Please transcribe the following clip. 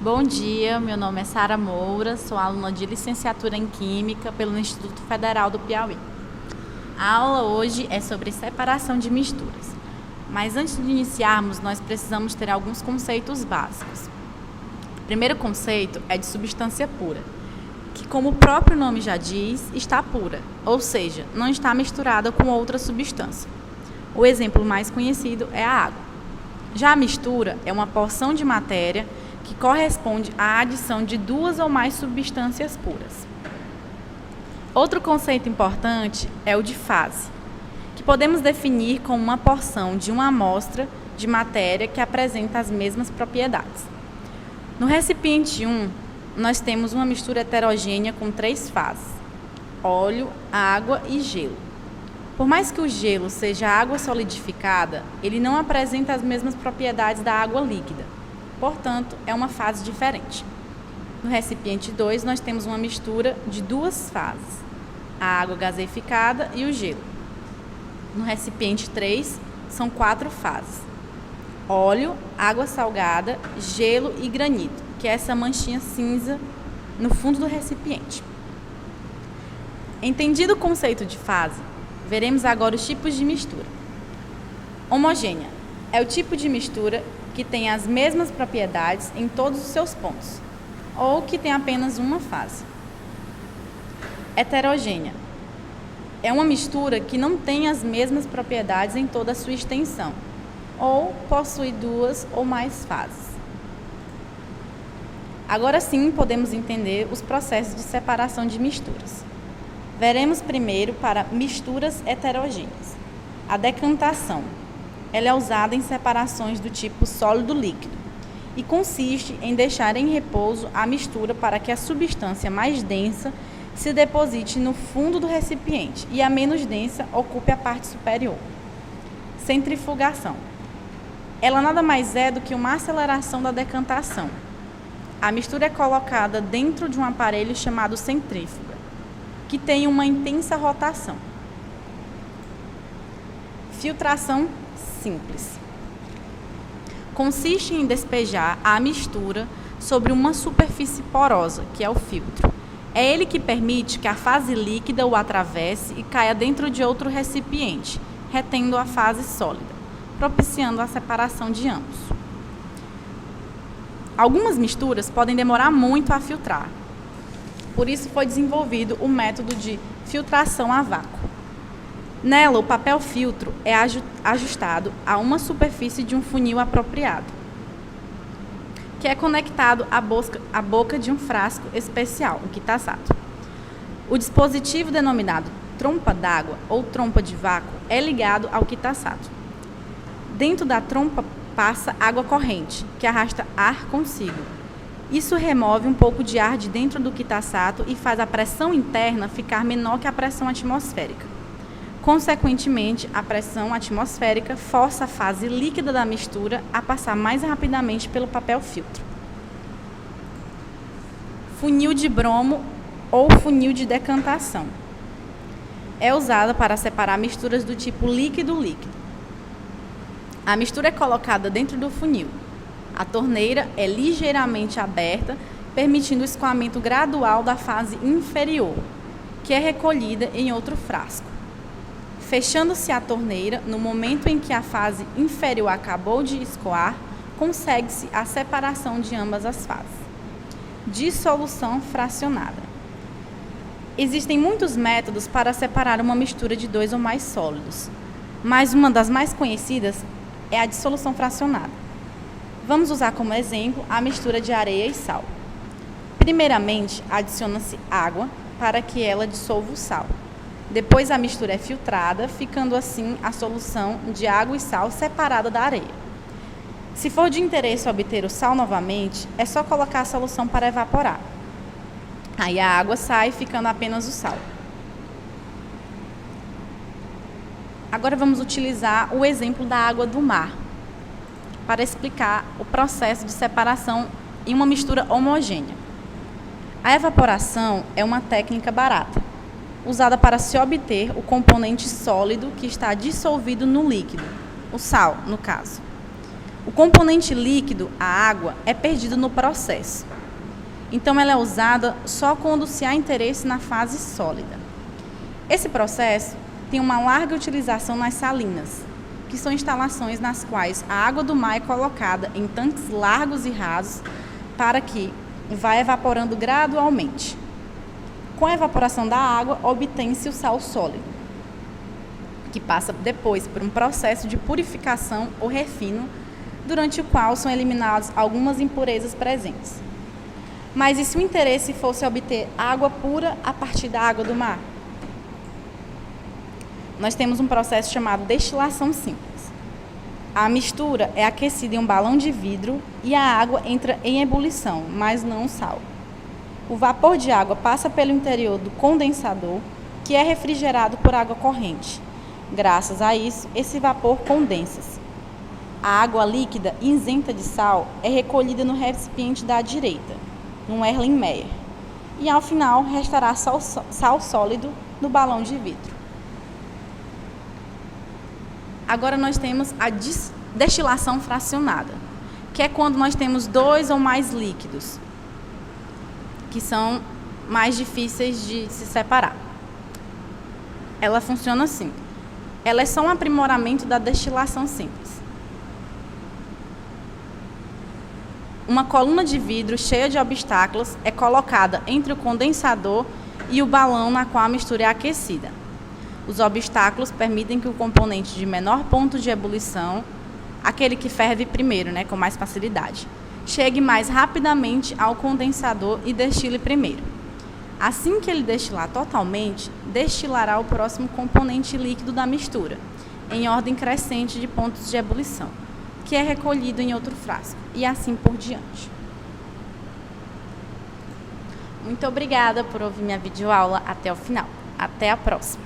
Bom dia, meu nome é Sara Moura, sou aluna de licenciatura em Química pelo Instituto Federal do Piauí. A aula hoje é sobre separação de misturas, mas antes de iniciarmos, nós precisamos ter alguns conceitos básicos. O primeiro conceito é de substância pura, que, como o próprio nome já diz, está pura, ou seja, não está misturada com outra substância. O exemplo mais conhecido é a água. Já a mistura é uma porção de matéria que corresponde à adição de duas ou mais substâncias puras. Outro conceito importante é o de fase, que podemos definir como uma porção de uma amostra de matéria que apresenta as mesmas propriedades. No recipiente 1, nós temos uma mistura heterogênea com 3 fases: óleo, água e gelo. Por mais que o gelo seja água solidificada, ele não apresenta as mesmas propriedades da água líquida. Portanto, é uma fase diferente. No recipiente 2, nós temos uma mistura de 2 fases: a água gaseificada e o gelo. No recipiente 3, são 4 fases: óleo, água salgada, gelo e granito, que é essa manchinha cinza no fundo do recipiente. Entendido o conceito de fase, veremos agora os tipos de mistura. Homogênea é o tipo de mistura que tem as mesmas propriedades em todos os seus pontos, ou que tem apenas uma fase. Heterogênea é uma mistura que não tem as mesmas propriedades em toda a sua extensão, ou possui 2 ou mais fases. Agora sim podemos entender os processos de separação de misturas. Veremos primeiro para misturas heterogêneas. A decantação. Ela é usada em separações do tipo sólido-líquido e consiste em deixar em repouso a mistura para que a substância mais densa se deposite no fundo do recipiente e a menos densa ocupe a parte superior. Centrifugação. Ela nada mais é do que uma aceleração da decantação. A mistura é colocada dentro de um aparelho chamado centrífuga, que tem uma intensa rotação. Filtração simples. Consiste em despejar a mistura sobre uma superfície porosa, que é o filtro. É ele que permite que a fase líquida o atravesse e caia dentro de outro recipiente, retendo a fase sólida, propiciando a separação de ambos. Algumas misturas podem demorar muito a filtrar. Por isso foi desenvolvido o método de filtração a vácuo. Nela, o papel filtro é ajustado a uma superfície de um funil apropriado, que é conectado à boca de um frasco especial, o Kitasato. O dispositivo denominado trompa d'água ou trompa de vácuo é ligado ao Kitasato. Dentro da trompa passa água corrente, que arrasta ar consigo. Isso remove um pouco de ar de dentro do Kitasato e faz a pressão interna ficar menor que a pressão atmosférica. Consequentemente, a pressão atmosférica força a fase líquida da mistura a passar mais rapidamente pelo papel filtro. Funil de bromo ou funil de decantação. É usada para separar misturas do tipo líquido-líquido. A mistura é colocada dentro do funil. A torneira é ligeiramente aberta, permitindo o escoamento gradual da fase inferior, que é recolhida em outro frasco. Fechando-se a torneira, no momento em que a fase inferior acabou de escoar, consegue-se a separação de ambas as fases. Dissolução fracionada. Existem muitos métodos para separar uma mistura de 2 ou mais sólidos, mas uma das mais conhecidas é a dissolução fracionada. Vamos usar como exemplo a mistura de areia e sal. Primeiramente, adiciona-se água para que ela dissolva o sal. Depois a mistura é filtrada, ficando assim a solução de água e sal separada da areia. Se for de interesse obter o sal novamente, é só colocar a solução para evaporar. Aí a água sai, ficando apenas o sal. Agora vamos utilizar o exemplo da água do mar para explicar o processo de separação em uma mistura homogênea. A evaporação é uma técnica barata, usada para se obter o componente sólido que está dissolvido no líquido, o sal, no caso. O componente líquido, a água, é perdido no processo. Então, ela é usada só quando se há interesse na fase sólida. Esse processo tem uma larga utilização nas salinas, que são instalações nas quais a água do mar é colocada em tanques largos e rasos para que vá evaporando gradualmente. Com a evaporação da água, obtém-se o sal sólido, que passa depois por um processo de purificação ou refino, durante o qual são eliminadas algumas impurezas presentes. Mas e se o interesse fosse obter água pura a partir da água do mar? Nós temos um processo chamado destilação simples. A mistura é aquecida em um balão de vidro e a água entra em ebulição, mas não o sal. O vapor de água passa pelo interior do condensador, que é refrigerado por água corrente. Graças a isso, esse vapor condensa-se. A água líquida isenta de sal é recolhida no recipiente da direita, num Erlenmeyer, e ao final restará sal sólido no balão de vidro. Agora nós temos a destilação fracionada, que é quando nós temos 2 ou mais líquidos, que são mais difíceis de se separar. Ela funciona assim. Ela é só um aprimoramento da destilação simples. Uma coluna de vidro cheia de obstáculos é colocada entre o condensador e o balão na qual a mistura é aquecida. Os obstáculos permitem que o componente de menor ponto de ebulição, aquele que ferve primeiro, com mais facilidade, chegue mais rapidamente ao condensador e destile primeiro. Assim que ele destilar totalmente, destilará o próximo componente líquido da mistura, em ordem crescente de pontos de ebulição, que é recolhido em outro frasco, e assim por diante. Muito obrigada por ouvir minha videoaula até o final. Até a próxima!